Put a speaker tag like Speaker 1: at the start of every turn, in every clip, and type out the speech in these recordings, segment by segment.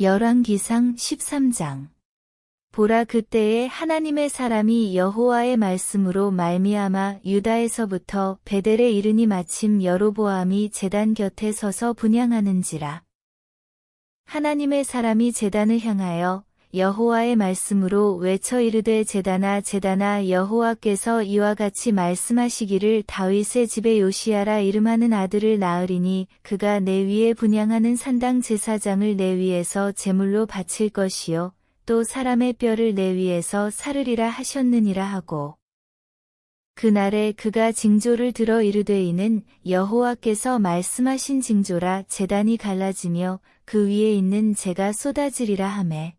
Speaker 1: 열왕기상 13장. 보라, 그때에 하나님의 사람이 여호와의 말씀으로 말미암아 유다에서부터 베델에 이르니 마침 여로보암이 제단 곁에 서서 분향하는지라. 하나님의 사람이 제단을 향하여 여호와의 말씀으로 외쳐 이르되, 제단아 제단아, 여호와께서 이와 같이 말씀하시기를 다윗의 집에 요시야라 이름하는 아들을 낳으리니 그가 내 위에 분향하는 산당 제사장을 내 위에서 제물로 바칠 것이요 또 사람의 뼈를 내 위에서 사르리라 하셨느니라 하고, 그날에 그가 징조를 들어 이르되, 이는 여호와께서 말씀하신 징조라. 제단이 갈라지며 그 위에 있는 재가 쏟아지리라 하매,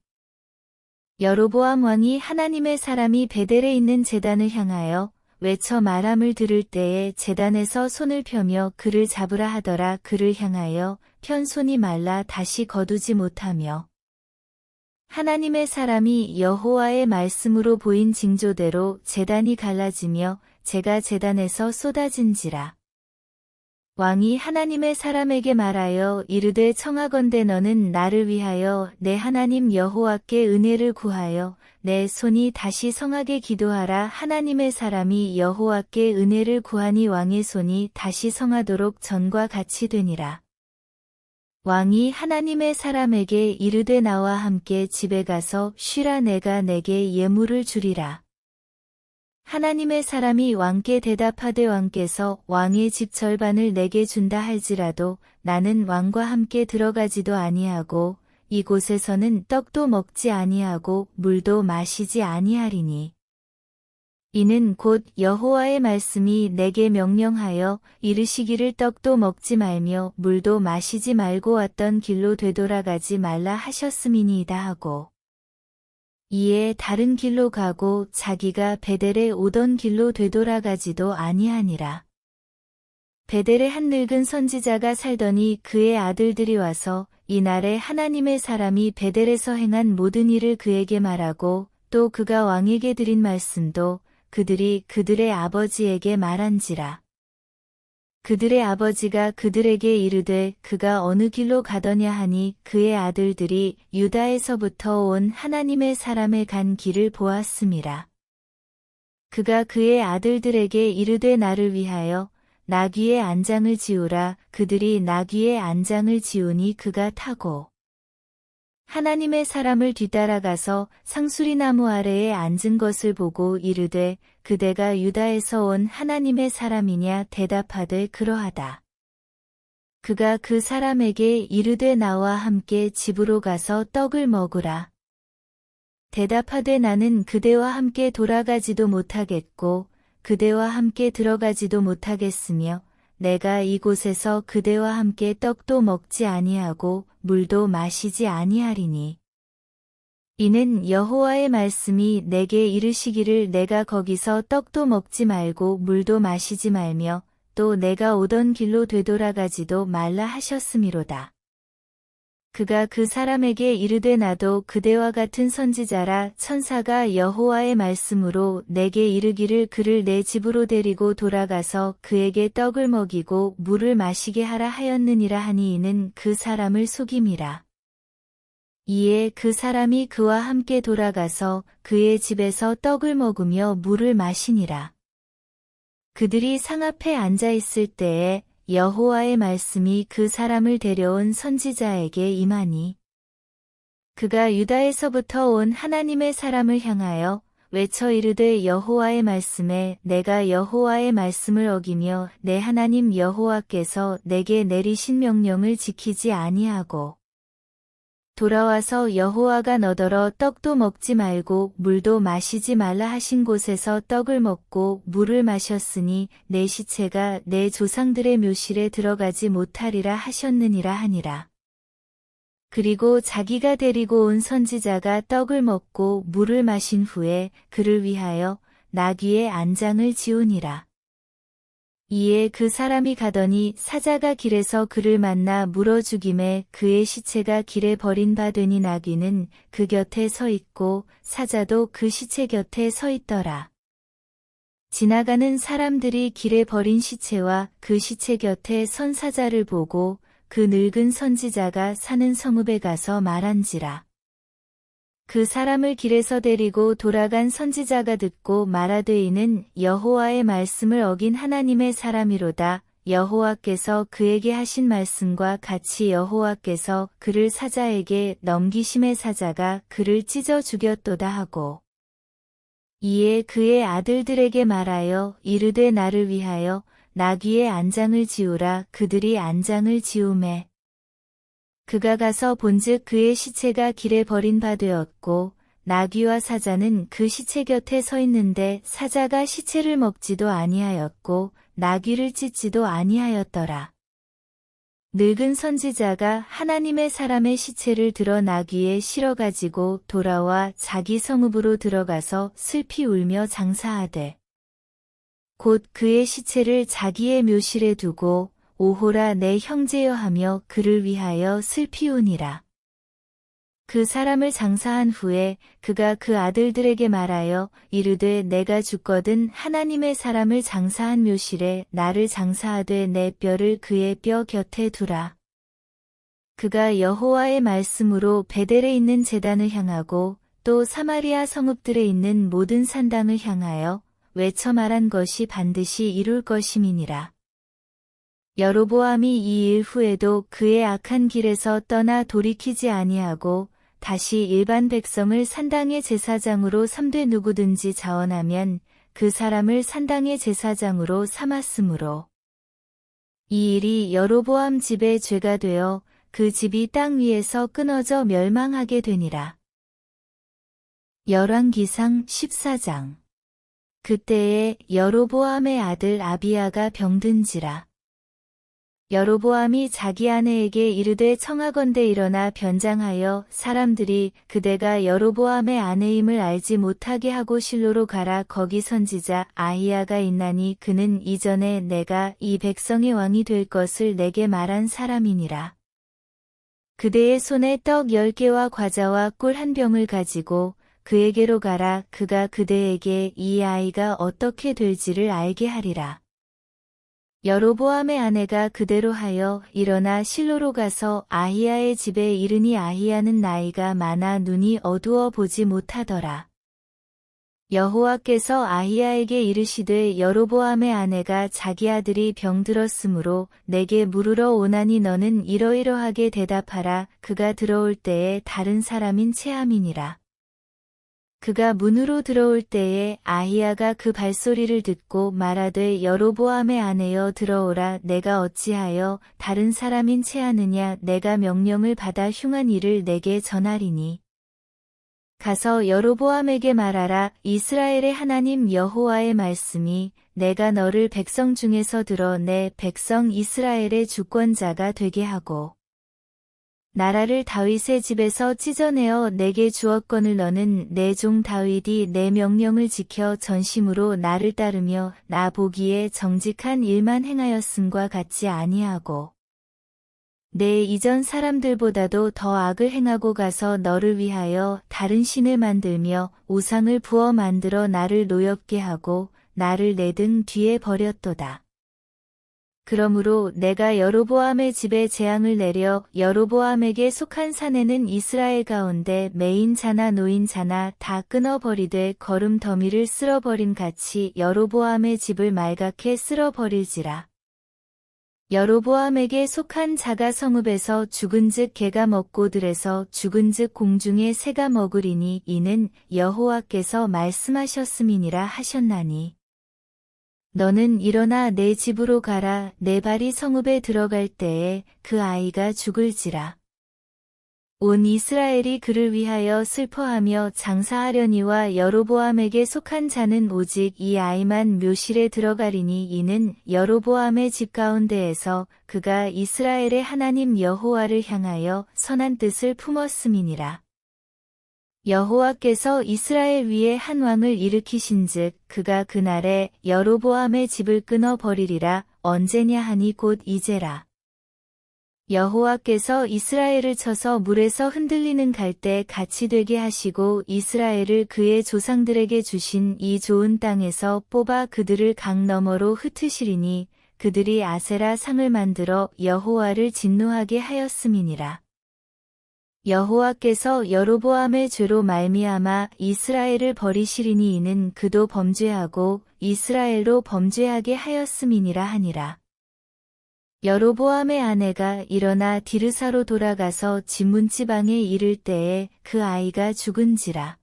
Speaker 1: 여로보암 왕이 하나님의 사람이 베델에 있는 제단을 향하여 외쳐 말함을 들을 때에 제단에서 손을 펴며 그를 잡으라 하더라. 그를 향하여 편 손이 말라 다시 거두지 못하며, 하나님의 사람이 여호와의 말씀으로 보인 징조대로 제단이 갈라지며 재가 제단에서 쏟아진지라. 왕이 하나님의 사람에게 말하여 이르되, 청하건대 너는 나를 위하여 내 하나님 여호와께 은혜를 구하여 내 손이 다시 성하게 기도하라. 하나님의 사람이 여호와께 은혜를 구하니 왕의 손이 다시 성하도록 전과 같이 되니라. 왕이 하나님의 사람에게 이르되, 나와 함께 집에 가서 쉬라. 내가 내게 예물을 주리라. 하나님의 사람이 왕께 대답하되, 왕께서 왕의 집 절반을 내게 준다 할지라도 나는 왕과 함께 들어가지도 아니하고 이곳에서는 떡도 먹지 아니하고 물도 마시지 아니하리니, 이는 곧 여호와의 말씀이 내게 명령하여 이르시기를 떡도 먹지 말며 물도 마시지 말고 왔던 길로 되돌아가지 말라 하셨음이니이다 하고, 이에 다른 길로 가고 자기가 베델에 오던 길로 되돌아가지도 아니하니라. 베델에 한 늙은 선지자가 살더니 그의 아들들이 와서 이날에 하나님의 사람이 베델에서 행한 모든 일을 그에게 말하고 또 그가 왕에게 드린 말씀도 그들이 그들의 아버지에게 말한지라. 그들의 아버지가 그들에게 이르되, 그가 어느 길로 가더냐 하니 그의 아들들이 유다에서부터 온 하나님의 사람의 간 길을 보았음이라. 그가 그의 아들들에게 이르되, 나를 위하여 나귀의 안장을 지우라. 그들이 나귀의 안장을 지우니 그가 타고 하나님의 사람을 뒤따라가서 상수리나무 아래에 앉은 것을 보고 이르되, 그대가 유다에서 온 하나님의 사람이냐? 대답하되, 그러하다. 그가 그 사람에게 이르되, 나와 함께 집으로 가서 떡을 먹으라. 대답하되, 나는 그대와 함께 돌아가지도 못하겠고 그대와 함께 들어가지도 못하겠으며 내가 이곳에서 그대와 함께 떡도 먹지 아니하고 물도 마시지 아니하리니, 이는 여호와의 말씀이 내게 이르시기를 내가 거기서 떡도 먹지 말고 물도 마시지 말며 또 내가 오던 길로 되돌아가지도 말라 하셨음이로다. 그가 그 사람에게 이르되, 나도 그대와 같은 선지자라. 천사가 여호와의 말씀으로 내게 이르기를 그를 내 집으로 데리고 돌아가서 그에게 떡을 먹이고 물을 마시게 하라 하였느니라 하니, 이는 그 사람을 속임이라. 이에 그 사람이 그와 함께 돌아가서 그의 집에서 떡을 먹으며 물을 마시니라. 그들이 상 앞에 앉아 있을 때에 여호와의 말씀이 그 사람을 데려온 선지자에게 임하니, 그가 유다에서부터 온 하나님의 사람을 향하여 외쳐 이르되, 여호와의 말씀에 내가 여호와의 말씀을 어기며 내 하나님 여호와께서 내게 내리신 명령을 지키지 아니하고 돌아와서 여호와가 너더러 떡도 먹지 말고 물도 마시지 말라 하신 곳에서 떡을 먹고 물을 마셨으니 내 시체가 내 조상들의 묘실에 들어가지 못하리라 하셨느니라 하니라. 그리고 자기가 데리고 온 선지자가 떡을 먹고 물을 마신 후에 그를 위하여 나귀의 안장을 지우니라. 이에 그 사람이 가더니 사자가 길에서 그를 만나 물어 죽임에 그의 시체가 길에 버린 바 되니 나귀는 그 곁에 서 있고 사자도 그 시체 곁에 서 있더라. 지나가는 사람들이 길에 버린 시체와 그 시체 곁에 선 사자를 보고 그 늙은 선지자가 사는 성읍에 가서 말한지라. 그 사람을 길에서 데리고 돌아간 선지자가 듣고 말하되 이는 여호와의 말씀을 어긴 하나님의 사람이로다. 여호와께서 그에게 하신 말씀과 같이 여호와께서 그를 사자에게 넘기심에 사자가 그를 찢어 죽였도다 하고 이에 그의 아들들에게 말하여 이르되 나를 위하여 나귀의 안장을 지우라. 그들이 안장을 지우매 그가 가서 본즉 그의 시체가 길에 버린 바 되었고 나귀와 사자는 그 시체 곁에 서 있는데 사자가 시체를 먹지도 아니하였고 나귀를 찢지도 아니하였더라. 늙은 선지자가 하나님의 사람의 시체를 들어 나귀에 실어 가지고 돌아와 자기 성읍으로 들어가서 슬피 울며 장사하되 곧 그의 시체를 자기의 묘실에 두고 오호라 내 형제여 하며 그를 위하여 슬피 우니라. 그 사람을 장사한 후에 그가 그 아들들에게 말하여 이르되 내가 죽거든 하나님의 사람을 장사한 묘실에 나를 장사하되 내 뼈를 그의 뼈 곁에 두라. 그가 여호와의 말씀으로 베델에 있는 제단을 향하고 또 사마리아 성읍들에 있는 모든 산당을 향하여 외쳐 말한 것이 반드시 이룰 것임이니라. 여로보암이 이 일 후에도 그의 악한 길에서 떠나 돌이키지 아니하고 다시 일반 백성을 산당의 제사장으로 삼되 누구든지 자원하면 그 사람을 산당의 제사장으로 삼았으므로 이 일이 여로보암 집의 죄가 되어 그 집이 땅 위에서 끊어져 멸망하게 되니라. 열왕기상 14장. 그때에 여로보암의 아들 아비야가 병든지라. 여로보암이 자기 아내에게 이르되 청하건대 일어나 변장하여 사람들이 그대가 여로보암의 아내임을 알지 못하게 하고 실로로 가라. 거기 선지자 아히야가 있나니 그는 이전에 내가 이 백성의 왕이 될 것을 내게 말한 사람이니라. 그대의 손에 떡 10개와 과자와 꿀 한 병을 가지고 그에게로 가라. 그가 그대에게 이 아이가 어떻게 될지를 알게 하리라. 여로보암의 아내가 그대로 하여 일어나 실로로 가서 아히야의 집에 이르니 아히야는 나이가 많아 눈이 어두워 보지 못하더라. 여호와께서 아히야에게 이르시되 여로보암의 아내가 자기 아들이 병들었으므로 내게 물으러 오나니 너는 이러이러하게 대답하라. 그가 들어올 때에 다른 사람인 체함이니라. 그가 문으로 들어올 때에 아히야가 그 발소리를 듣고 말하되 여로보암의 아내여 들어오라. 내가 어찌하여 다른 사람인 체하느냐. 내가 명령을 받아 흉한 일을 내게 전하리니. 가서 여로보암에게 말하라. 이스라엘의 하나님 여호와의 말씀이 내가 너를 백성 중에서 들어 내 백성 이스라엘의 주권자가 되게 하고 나라를 다윗의 집에서 찢어내어 내게 주었거늘 너는 내 종 다윗이 내 명령을 지켜 전심으로 나를 따르며 나 보기에 정직한 일만 행하였음과 같지 아니하고 내 이전 사람들보다도 더 악을 행하고 가서 너를 위하여 다른 신을 만들며 우상을 부어 만들어 나를 노엽게 하고 나를 내 등 뒤에 버렸도다. 그러므로 내가 여로보암의 집에 재앙을 내려 여로보암에게 속한 사내는 이스라엘 가운데 매인 자나 노인 자나 다 끊어버리되 거름 더미를 쓸어버림 같이 여로보암의 집을 말갛게 쓸어버릴지라. 여로보암에게 속한 자가 성읍에서 죽은즉 개가 먹고 들에서 죽은즉 공중의 새가 먹으리니 이는 여호와께서 말씀하셨음이니라 하셨나니. 너는 일어나 내 집으로 가라. 내 발이 성읍에 들어갈 때에 그 아이가 죽을지라. 온 이스라엘이 그를 위하여 슬퍼하며 장사하려니와 여로보암에게 속한 자는 오직 이 아이만 묘실에 들어가리니 이는 여로보암의 집 가운데에서 그가 이스라엘의 하나님 여호와를 향하여 선한 뜻을 품었음이니라. 여호와께서 이스라엘 위에 한 왕을 일으키신즉 그가 그날에 여로보암의 집을 끊어 버리리라. 언제냐 하니 곧 이제라. 여호와께서 이스라엘을 쳐서 물에서 흔들리는 갈대 같이 되게 하시고 이스라엘을 그의 조상들에게 주신 이 좋은 땅에서 뽑아 그들을 강 너머로 흩으시리니 그들이 아세라 상을 만들어 여호와를 진노하게 하였음이니라. 여호와께서 여로보암의 죄로 말미암아 이스라엘을 버리시리니 이는 그도 범죄하고 이스라엘로 범죄하게 하였음이니라 하니라. 여로보암의 아내가 일어나 디르사로 돌아가서 집문지방에 이를 때에 그 아이가 죽은지라.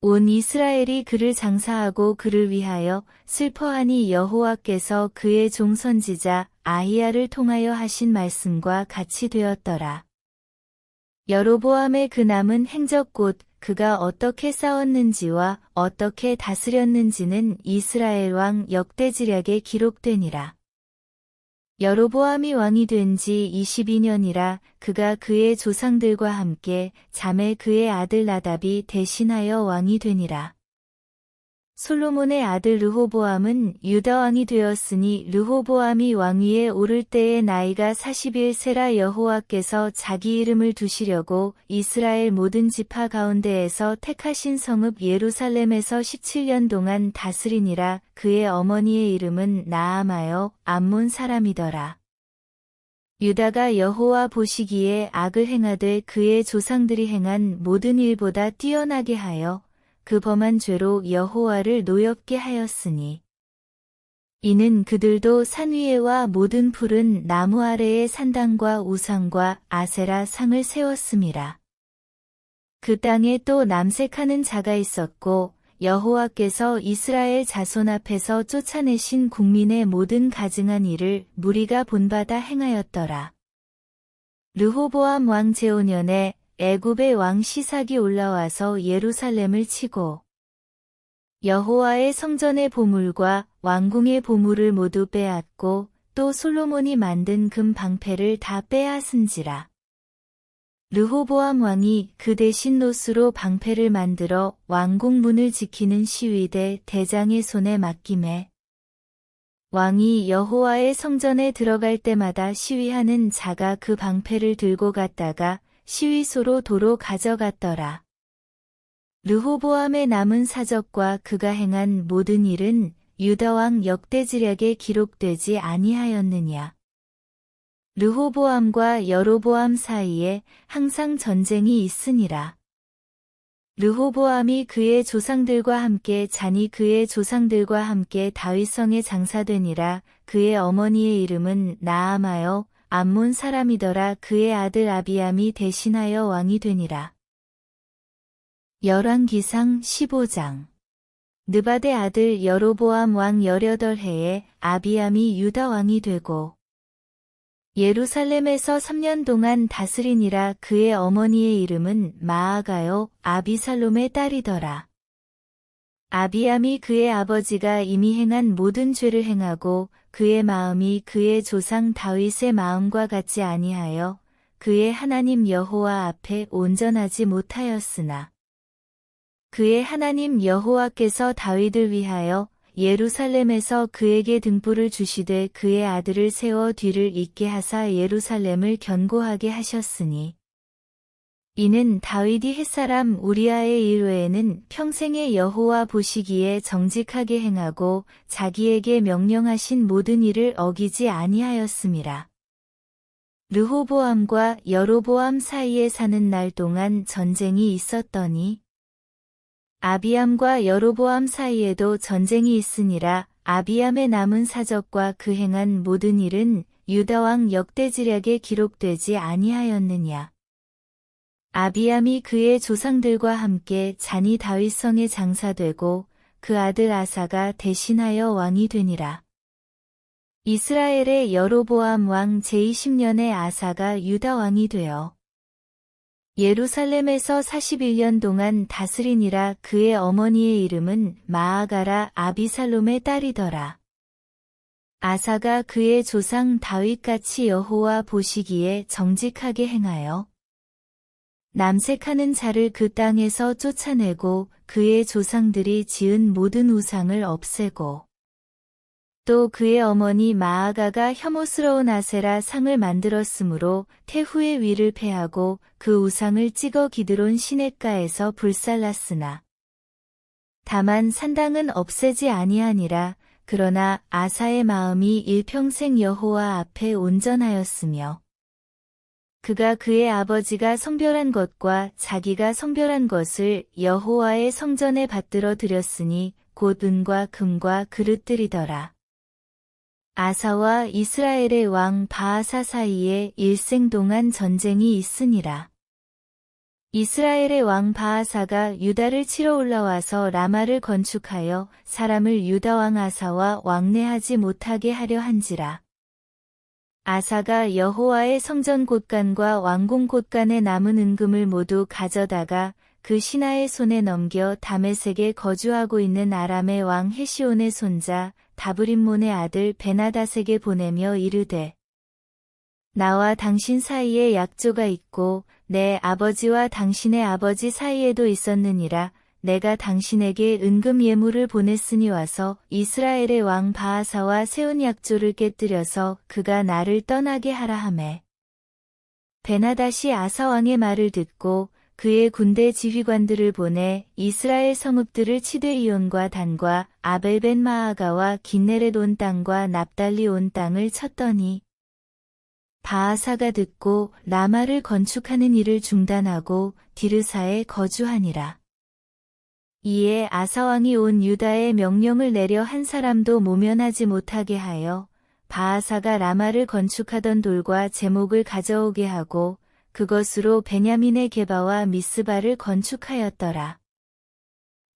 Speaker 1: 온 이스라엘이 그를 장사하고 그를 위하여 슬퍼하니 여호와께서 그의 종 선지자 아히야를 통하여 하신 말씀과 같이 되었더라. 여로보암의 그 남은 행적 곧 그가 어떻게 싸웠는지와 어떻게 다스렸는지는 이스라엘 왕 역대지략에 기록되니라. 여로보암이 왕이 된 지 22년이라 그가 그의 조상들과 함께 자매 그의 아들 나답이 대신하여 왕이 되니라. 솔로몬의 아들 르호보암은 유다 왕이 되었으니 르호보암이 왕위에 오를 때의 나이가 41세라. 여호와께서 자기 이름을 두시려고 이스라엘 모든 지파 가운데에서 택하신 성읍 예루살렘에서 17년 동안 다스리니라. 그의 어머니의 이름은 나아마여 암몬 사람이더라. 유다가 여호와 보시기에 악을 행하되 그의 조상들이 행한 모든 일보다 뛰어나게 하여 그 범한 죄로 여호와를 노엽게 하였으니 이는 그들도 산 위에와 모든 푸른 나무 아래에 산당과 우상과 아세라 상을 세웠음이라. 그 땅에 또 남색하는 자가 있었고 여호와께서 이스라엘 자손 앞에서 쫓아내신 국민의 모든 가증한 일을 무리가 본받아 행하였더라. 르호보암 왕 제5년에 애굽의 왕 시삭이 올라와서 예루살렘을 치고 여호와의 성전의 보물과 왕궁의 보물을 모두 빼앗고 또 솔로몬이 만든 금 방패를 다 빼앗은지라. 르호보암 왕이 그 대신 노수로 방패를 만들어 왕궁 문을 지키는 시위대 대장의 손에 맡김에 왕이 여호와의 성전에 들어갈 때마다 시위하는 자가 그 방패를 들고 갔다가 시위소로 도로 가져갔더라. 르호보암의 남은 사적과 그가 행한 모든 일은 유다왕 역대지략에 기록되지 아니하였느냐. 르호보암과 여로보암 사이에 항상 전쟁이 있으니라. 르호보암이 그의 조상들과 함께 자니 그의 조상들과 함께 다윗성에 장사되니라. 그의 어머니의 이름은 나아마여 암몬 사람이더라. 그의 아들 아비암이 대신하여 왕이 되니라. 열왕기상 15장. 느바데 아들 여로보암 왕 18해에 아비암이 유다 왕이 되고 예루살렘에서 3년 동안 다스리니라. 그의 어머니의 이름은 마아가요 아비살롬의 딸이더라. 아비암이 그의 아버지가 이미 행한 모든 죄를 행하고 그의 마음이 그의 조상 다윗의 마음과 같지 아니하여 그의 하나님 여호와 앞에 온전하지 못하였으나 그의 하나님 여호와께서 다윗을 위하여 예루살렘에서 그에게 등불을 주시되 그의 아들을 세워 뒤를 잇게 하사 예루살렘을 견고하게 하셨으니 이는 다윗이 햇사람 우리아의 일 외에는 평생에 여호와 보시기에 정직하게 행하고 자기에게 명령하신 모든 일을 어기지 아니하였음이라. 르호보암과 여로보암 사이에 사는 날 동안 전쟁이 있었더니 아비암과 여로보암 사이에도 전쟁이 있으니라. 아비암의 남은 사적과 그 행한 모든 일은 유다왕 역대지략에 기록되지 아니하였느냐. 아비암이 그의 조상들과 함께 잔이 다윗성에 장사되고 그 아들 아사가 대신하여 왕이 되니라. 이스라엘의 여로보암 왕 제20년에 아사가 유다 왕이 되어 예루살렘에서 41년 동안 다스리니라. 그의 어머니의 이름은 마아가라 아비살롬의 딸이더라. 아사가 그의 조상 다윗같이 여호와 보시기에 정직하게 행하여 남색하는 자를 그 땅에서 쫓아내고 그의 조상들이 지은 모든 우상을 없애고 또 그의 어머니 마아가가 혐오스러운 아세라 상을 만들었으므로 태후의 위를 패하고 그 우상을 찍어 기드론 시냇가에서 불살랐으나 다만 산당은 없애지 아니하니라. 그러나 아사의 마음이 일평생 여호와 앞에 온전하였으며 그가 그의 아버지가 성별한 것과 자기가 성별한 것을 여호와의 성전에 받들어 드렸으니 곧 은과 금과 그릇들이더라. 아사와 이스라엘의 왕 바아사 사이에 일생 동안 전쟁이 있으니라. 이스라엘의 왕 바아사가 유다를 치러 올라와서 라마를 건축하여 사람을 유다 왕 아사와 왕래하지 못하게 하려 한지라. 아사가 여호와의 성전 곳간과 왕궁 곳간에 남은 은금을 모두 가져다가 그 신하의 손에 넘겨 다메섹에 거주하고 있는 아람의 왕 헤시온의 손자 다브림몬의 아들 베나닷에게 보내며 이르되 나와 당신 사이에 약조가 있고 내 아버지와 당신의 아버지 사이에도 있었느니라. 내가 당신에게 은금 예물을 보냈으니 와서 이스라엘의 왕 바아사와 세운 약조를 깨뜨려서 그가 나를 떠나게 하라 하매. 베나닷이 아사 왕의 말을 듣고 그의 군대 지휘관들을 보내 이스라엘 성읍들을 치되 이온과 단과 아벨벤 마아가와 긴네렛 온 땅과 납달리 온 땅을 쳤더니 바아사가 듣고 라마를 건축하는 일을 중단하고 디르사에 거주하니라. 이에 아사왕이 온 유다에 명령을 내려 한 사람도 모면하지 못하게 하여 바아사가 라마를 건축하던 돌과 제목을 가져오게 하고 그것으로 베냐민의 게바와 미스바를 건축하였더라.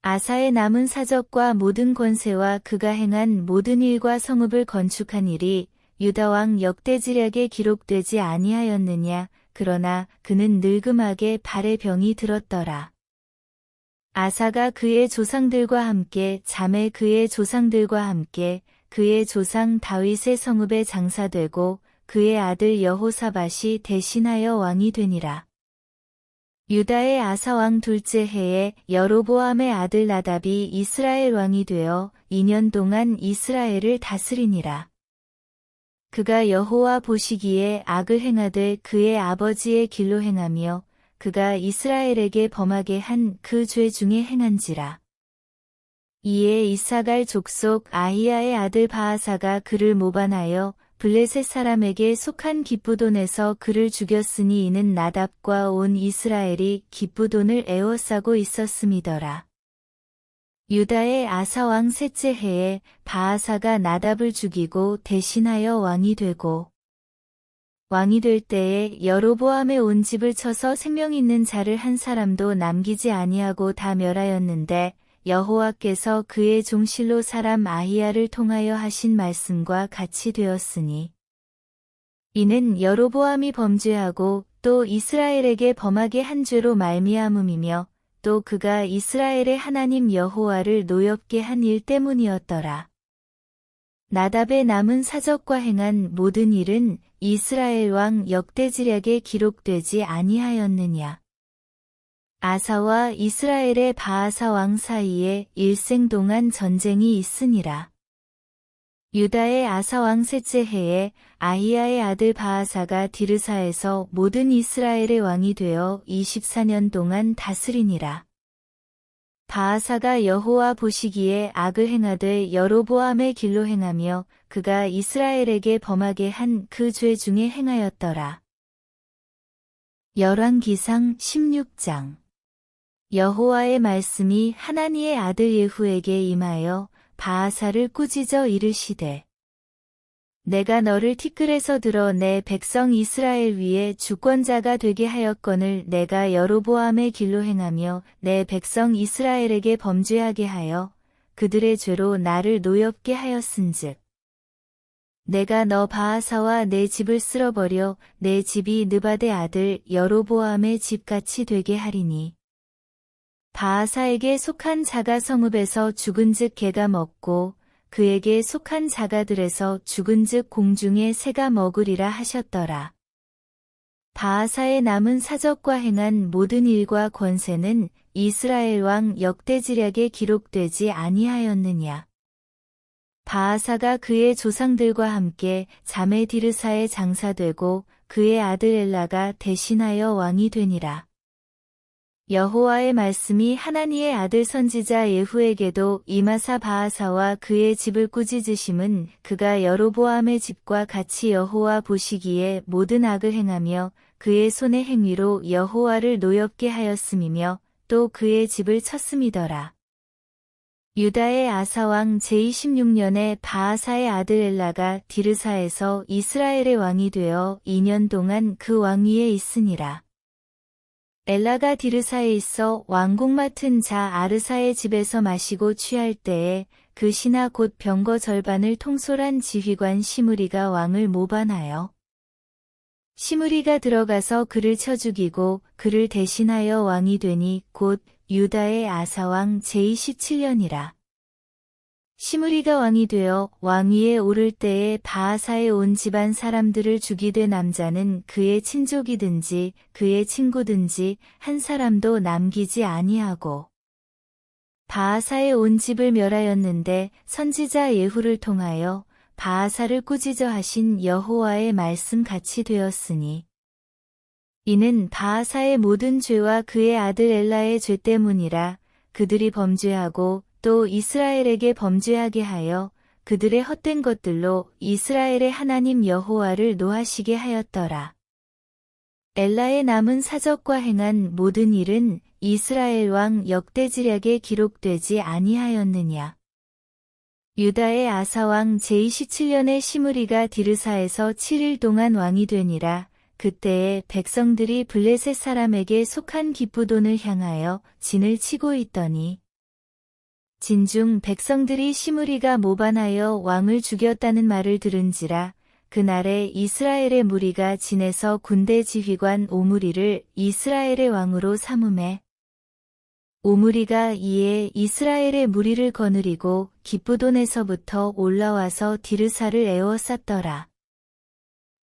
Speaker 1: 아사의 남은 사적과 모든 권세와 그가 행한 모든 일과 성읍을 건축한 일이 유다왕 역대지략에 기록되지 아니하였느냐. 그러나 그는 늙음하게 발에 병이 들었더라. 아사가 그의 조상들과 함께 잠에 그의 조상들과 함께 그의 조상 다윗의 성읍에 장사되고 그의 아들 여호사밧이 대신하여 왕이 되니라. 유다의 아사 왕 둘째 해에 여로보암의 아들 나답이 이스라엘 왕이 되어 2년 동안 이스라엘을 다스리니라. 그가 여호와 보시기에 악을 행하되 그의 아버지의 길로 행하며 그가 이스라엘에게 범하게 한 그 죄 중에 행한지라. 이에 이사갈 족속 아히야의 아들 바아사가 그를 모반하여 블레셋 사람에게 속한 기쁘돈에서 그를 죽였으니 이는 나답과 온 이스라엘이 기쁘돈을 애워싸고 있었음이더라. 유다의 아사 왕 셋째 해에 바아사가 나답을 죽이고 대신하여 왕이 되고 왕이 될 때에 여로보암의 온 집을 쳐서 생명 있는 자를 한 사람도 남기지 아니하고 다 멸하였는데 여호와께서 그의 종 실로 사람 아히야를 통하여 하신 말씀과 같이 되었으니 이는 여로보암이 범죄하고 또 이스라엘에게 범하게 한 죄로 말미암음이며 또 그가 이스라엘의 하나님 여호와를 노엽게 한 일 때문이었더라. 나답의 남은 사적과 행한 모든 일은 이스라엘 왕 역대지략에 기록되지 아니하였느냐. 아사와 이스라엘의 바아사 왕 사이에 일생 동안 전쟁이 있으니라. 유다의 아사 왕 셋째 해에 아히야의 아들 바아사가 디르사에서 모든 이스라엘의 왕이 되어 24년 동안 다스리니라. 바아사가 여호와 보시기에 악을 행하되 여로보암의 길로 행하며 그가 이스라엘에게 범하게 한 그 죄 중에 행하였더라. 열왕기상 16장. 여호와의 말씀이 하나니의 아들 예후에게 임하여 바아사를 꾸짖어 이르시되 내가 너를 티끌에서 들어 내 백성 이스라엘 위에 주권자가 되게 하였거늘 내가 여로보암의 길로 행하며 내 백성 이스라엘에게 범죄하게 하여 그들의 죄로 나를 노엽게 하였은즉 내가 너 바아사와 내 집을 쓸어버려 내 집이 느바데 아들 여로보암의 집같이 되게 하리니 바아사에게 속한 자가 성읍에서 죽은즉 개가 먹고 그에게 속한 자가들에서 죽은즉 공중의 새가 먹으리라 하셨더라. 바아사의 남은 사적과 행한 모든 일과 권세는 이스라엘 왕 역대지략에 기록되지 아니하였느냐. 바아사가 그의 조상들과 함께 자메 디르사에 장사되고 그의 아들 엘라가 대신하여 왕이 되니라. 여호와의 말씀이 하나니의 아들 선지자 예후에게도 임하사 바하사와 그의 집을 꾸짖으심은 그가 여로보암의 집과 같이 여호와 보시기에 모든 악을 행하며 그의 손의 행위로 여호와를 노엽게 하였음이며 또 그의 집을 쳤음이더라. 유다의 아사왕 제26년에 바하사의 아들 엘라가 디르사에서 이스라엘의 왕이 되어 2년 동안 그 왕위에 있으니라. 엘라가 디르사에 있어 왕궁 맡은 자 아르사의 집에서 마시고 취할 때에 그 신하 곧 병거 절반을 통솔한 지휘관 시므리가 왕을 모반하여 시므리가 들어가서 그를 쳐 죽이고 그를 대신하여 왕이 되니 곧 유다의 아사왕 제27년이라. 시므리가 왕이 되어 왕위에 오를 때에 바하사의 온 집안 사람들을 죽이되 남자는 그의 친족이든지 그의 친구든지 한 사람도 남기지 아니하고 바하사의 온 집을 멸하였는데 선지자 예후를 통하여 바하사를 꾸짖어 하신 여호와의 말씀 같이 되었으니 이는 바하사의 모든 죄와 그의 아들 엘라의 죄 때문이라. 그들이 범죄하고 또 이스라엘에게 범죄하게 하여 그들의 헛된 것들로 이스라엘의 하나님 여호와를 노하시게 하였더라. 엘라의 남은 사적과 행한 모든 일은 이스라엘 왕 역대지략에 기록되지 아니하였느냐. 유다의 아사왕 제27년에 시므리가 디르사에서 7일 동안 왕이 되니라. 그때에 백성들이 블레셋 사람에게 속한 기쁘돈을 향하여 진을 치고 있더니 진중 백성들이 시므리가 모반하여 왕을 죽였다는 말을 들은지라. 그날에 이스라엘의 무리가 진에서 군대 지휘관 오므리를 이스라엘의 왕으로 삼음해 오므리가 이에 이스라엘의 무리를 거느리고 기쁘돈에서부터 올라와서 디르사를 에워쌌더라.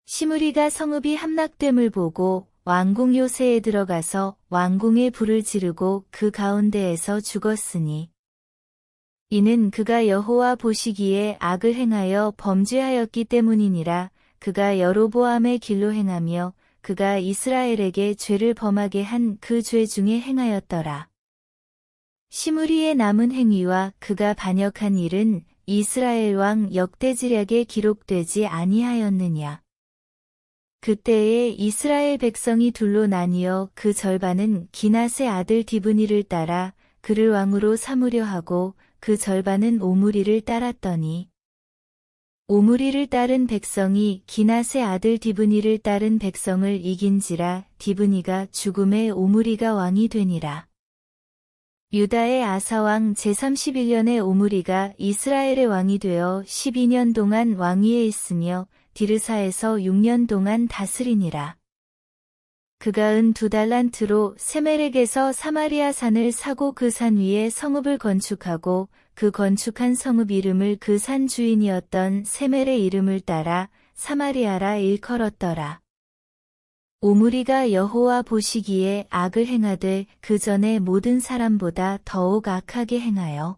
Speaker 1: 시므리가 성읍이 함락됨을 보고 왕궁 요새에 들어가서 왕궁에 불을 지르고 그 가운데에서 죽었으니 이는 그가 여호와 보시기에 악을 행하여 범죄하였기 때문이니라. 그가 여로보암의 길로 행하며 그가 이스라엘에게 죄를 범하게 한 그 죄 중에 행하였더라. 시므리의 남은 행위와 그가 반역한 일은 이스라엘 왕 역대지략에 기록되지 아니하였느냐. 그때에 이스라엘 백성이 둘로 나뉘어 그 절반은 기낫의 아들 디브니를 따라 그를 왕으로 삼으려 하고 그 절반은 오므리를 따랐더니 오므리를 따른 백성이 기낫의 아들 디브니를 따른 백성을 이긴지라. 디브니가 죽음에 오므리가 왕이 되니라. 유다의 아사왕 제31년에 오므리가 이스라엘의 왕이 되어 12년 동안 왕위에 있으며 디르사에서 6년 동안 다스리니라. 그가 은 2달란트로 세메렉에서 사마리아 산을 사고 그 산 위에 성읍을 건축하고 그 건축한 성읍 이름을 그 산 주인이었던 세멜의 이름을 따라 사마리아라 일컬었더라. 오므리가 여호와 보시기에 악을 행하되 그 전에 모든 사람보다 더욱 악하게 행하여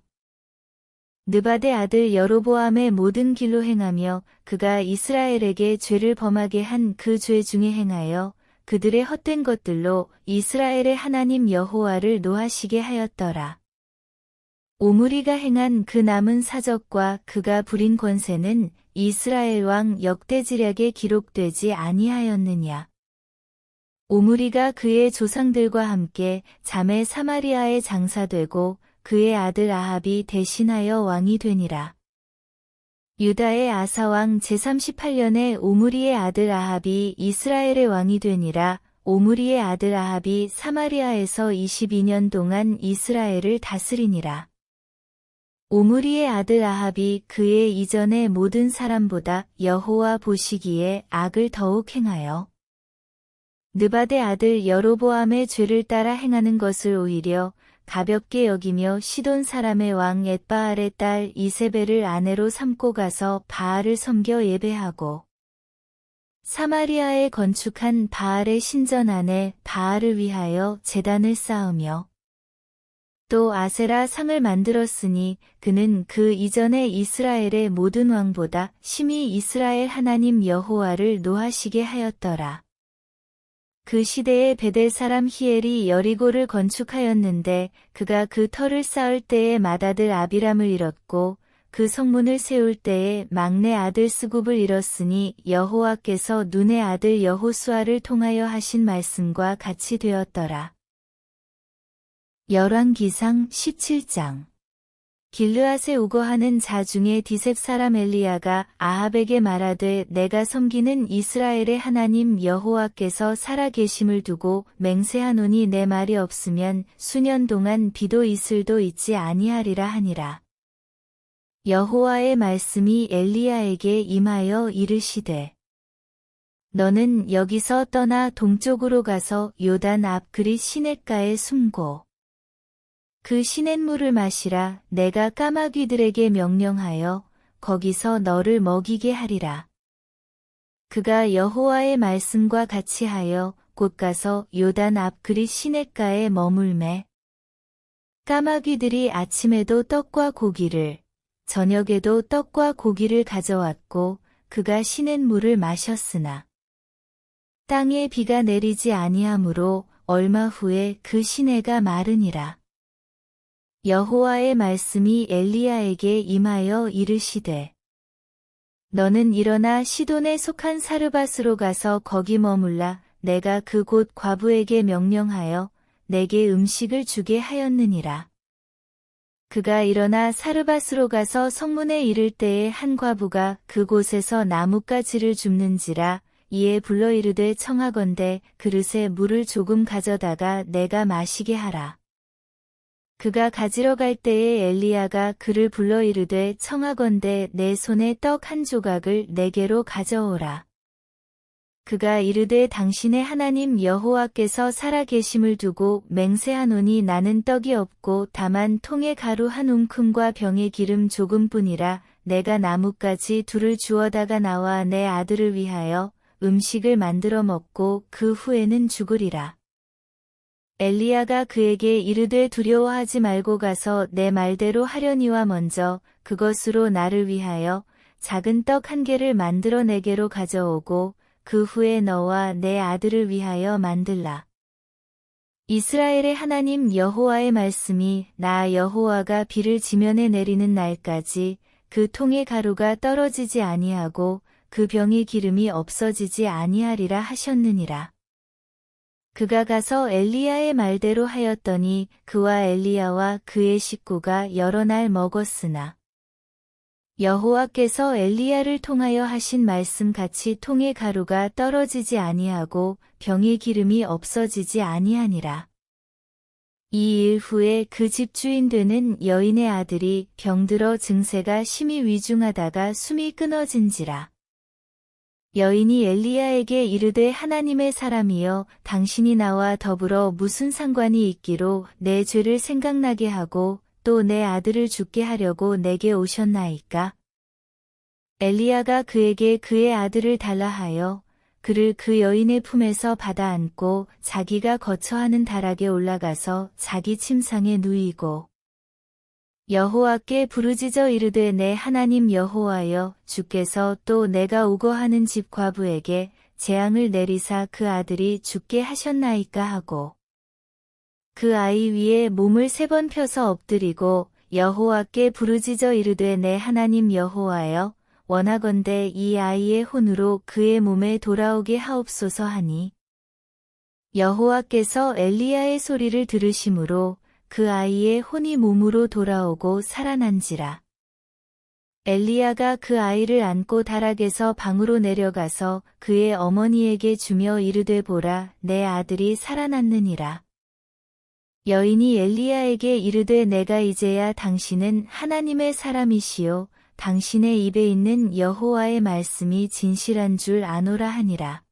Speaker 1: 느바데 아들 여로보암의 모든 길로 행하며 그가 이스라엘에게 죄를 범하게 한 그 죄 중에 행하여 그들의 헛된 것들로 이스라엘의 하나님 여호와를 노하시게 하였더라. 오므리가 행한 그 남은 사적과 그가 부린 권세는 이스라엘 왕 역대지략에 기록되지 아니하였느냐. 오므리가 그의 조상들과 함께 잠에 사마리아에 장사되고 그의 아들 아합이 대신하여 왕이 되니라. 유다의 아사왕 제38년에 오므리의 아들 아합이 이스라엘의 왕이 되니라. 오므리의 아들 아합이 사마리아에서 22년 동안 이스라엘을 다스리니라. 오므리의 아들 아합이 그의 이전의 모든 사람보다 여호와 보시기에 악을 더욱 행하여 느바데 아들 여로보암의 죄를 따라 행하는 것을 오히려 가볍게 여기며 시돈 사람의 왕 엣바알의 딸 이세벨을 아내로 삼고 가서 바알을 섬겨 예배하고 사마리아에 건축한 바알의 신전 안에 바알을 위하여 제단을 쌓으며 또 아세라 상을 만들었으니 그는 그 이전에 이스라엘의 모든 왕보다 심히 이스라엘 하나님 여호와를 노하시게 하였더라. 그 시대에 베델 사람 히엘이 여리고를 건축하였는데 그가 그 터를 쌓을 때에 맏아들 아비람을 잃었고 그 성문을 세울 때에 막내 아들 스굽을 잃었으니 여호와께서 눈의 아들 여호수아를 통하여 하신 말씀과 같이 되었더라. 열왕기상 17장. 길르앗에 우거하는 자 중에 디셉 사람 엘리야가 아합에게 말하되 내가 섬기는 이스라엘의 하나님 여호와께서 살아 계심을 두고 맹세하노니 내 말이 없으면 수년 동안 비도 이슬도 있지 아니하리라 하니라. 여호와의 말씀이 엘리야에게 임하여 이르시되 너는 여기서 떠나 동쪽으로 가서 요단 앞 그릿 시냇가에 숨고 그 시냇물을 마시라. 내가 까마귀들에게 명령하여 거기서 너를 먹이게 하리라. 그가 여호와의 말씀과 같이 하여 곧 가서 요단 앞 그릿 시냇가에 머물매 까마귀들이 아침에도 떡과 고기를 저녁에도 떡과 고기를 가져왔고 그가 시냇물을 마셨으나 땅에 비가 내리지 아니하므로 얼마 후에 그 시내가 마르니라. 여호와의 말씀이 엘리야에게 임하여 이르시되 너는 일어나 시돈에 속한 사르밧으로 가서 거기 머물라. 내가 그곳 과부에게 명령하여 내게 음식을 주게 하였느니라. 그가 일어나 사르밧으로 가서 성문에 이를 때에 한 과부가 그곳에서 나뭇가지를 줍는지라. 이에 불러 이르되 청하건대 그릇에 물을 조금 가져다가 내가 마시게 하라. 그가 가지러 갈 때에 엘리야가 그를 불러 이르되 청하건대 내 손에 떡 한 조각을 내게로 가져오라. 그가 이르되 당신의 하나님 여호와께서 살아 계심을 두고 맹세하노니 나는 떡이 없고 다만 통에 가루 한 움큼과 병에 기름 조금뿐이라. 내가 나뭇가지 둘을 주워다가 나와 내 아들을 위하여 음식을 만들어 먹고 그 후에는 죽으리라. 엘리야가 그에게 이르되 두려워하지 말고 가서 내 말대로 하려니와 먼저 그것으로 나를 위하여 작은 떡 한 개를 만들어 내게로 가져오고 그 후에 너와 내 아들을 위하여 만들라. 이스라엘의 하나님 여호와의 말씀이 나 여호와가 비를 지면에 내리는 날까지 그 통의 가루가 떨어지지 아니하고 그 병의 기름이 없어지지 아니하리라 하셨느니라. 그가 가서 엘리야의 말대로 하였더니 그와 엘리야와 그의 식구가 여러 날 먹었으나 여호와께서 엘리야를 통하여 하신 말씀같이 통의 가루가 떨어지지 아니하고 병의 기름이 없어지지 아니하니라. 이 일 후에 그 집주인 되는 여인의 아들이 병들어 증세가 심히 위중하다가 숨이 끊어진지라. 여인이 엘리야에게 이르되 하나님의 사람이여 당신이 나와 더불어 무슨 상관이 있기로 내 죄를 생각나게 하고 또 내 아들을 죽게 하려고 내게 오셨나이까? 엘리야가 그에게 그의 아들을 달라 하여 그를 그 여인의 품에서 받아 안고 자기가 거처하는 다락에 올라가서 자기 침상에 누이고 여호와께 부르짖어 이르되 내 하나님 여호와여 주께서 또 내가 우거하는 집 과부에게 재앙을 내리사 그 아들이 죽게 하셨나이까 하고 그 아이 위에 몸을 3번 펴서 엎드리고 여호와께 부르짖어 이르되 내 하나님 여호와여 원하건대 이 아이의 혼으로 그의 몸에 돌아오게 하옵소서 하니 여호와께서 엘리야의 소리를 들으심으로 그 아이의 혼이 몸으로 돌아오고 살아난지라. 엘리야가 그 아이를 안고 다락에서 방으로 내려가서 그의 어머니에게 주며 이르되 보라 내 아들이 살아났느니라. 여인이 엘리야에게 이르되 내가 이제야 당신은 하나님의 사람이시요 당신의 입에 있는 여호와의 말씀이 진실한 줄 아노라 하니라.